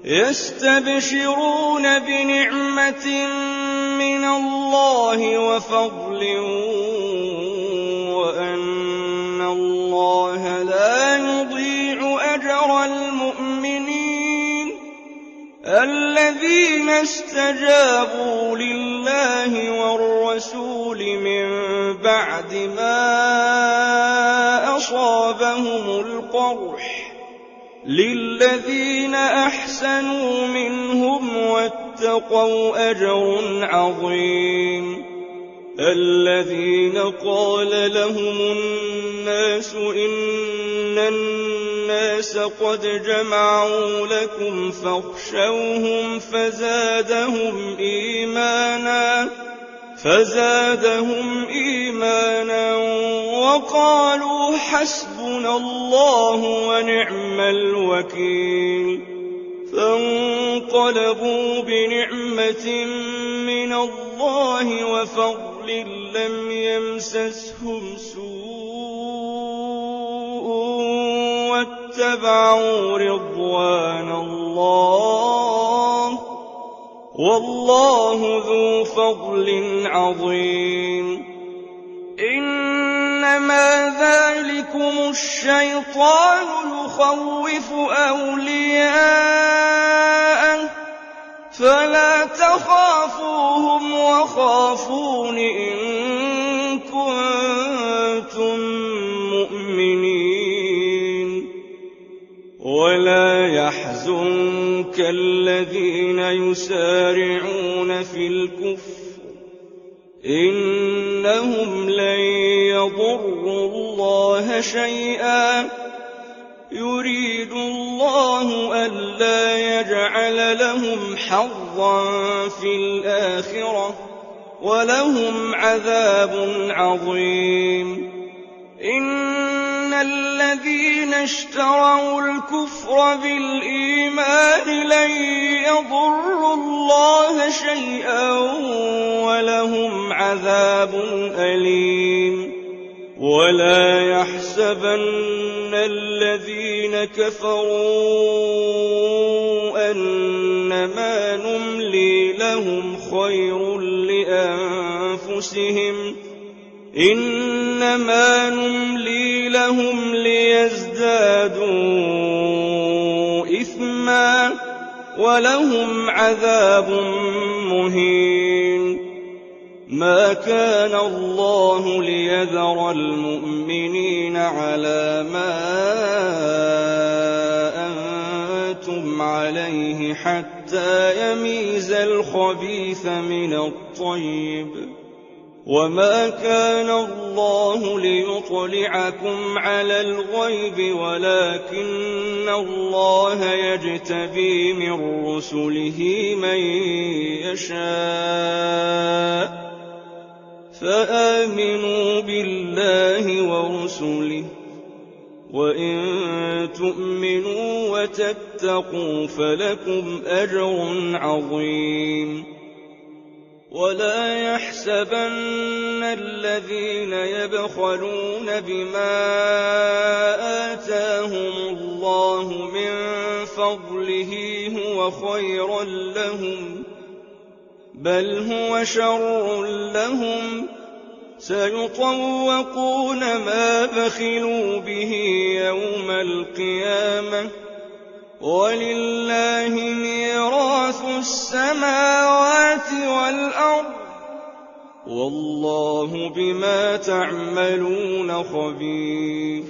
يستبشرون بنعمة من الله وفضل وأن الله لا يضيع أجر المؤمنين الذين استجابوا لله والرسول من بعد ما أصابهم القرح للذين أحسنوا منهم واتقوا أجر عظيم الذين قال لهم الناس إن الناس قد جمعوا لكم فاخشوهم فزادهم إيمانا وقالوا حسبنا الله ونعم الوكيل فانقلبوا بنعمة من الله وفضل لم يمسسهم سوء واتبعوا رضوان الله والله ذو فضل عظيم إنما ذلكم الشيطان يخوف أولياءه فلا تخافوهم وخافون إن كنتم مؤمنين ولا يحزنك الذين يسارعون في الكفر إنهم لن يضروا الله شيئا يريد الله ألا يجعل لهم حظا في الآخرة ولهم عذاب عظيم إن الذين اشتروا الكفر بالإيمان لن يضروا الله شيئا ولهم عذاب أليم ولا يحسبن الذين كفروا أنما نملي لهم خير لأنفسهم إنما نملي لهم ليزدادوا إثما ولهم عذاب مهين ما كان الله ليذر المؤمنين على ما أنتم عليه حتى يميز الخبيث من الطيب وما كان الله ليطلعكم على الغيب ولكن الله يجتبي من رسله من يشاء فآمنوا بالله ورسله وإن تؤمنوا وتتقوا فلكم أجر عظيم ولا يحسبن الذين يبخلون بما آتاهم الله من فضله هو خيرا لهم بل هو شر لهم سيطوقون ما بخلوا به يوم القيامة ولله ميراث السماوات والأرض والله بما تعملون خبير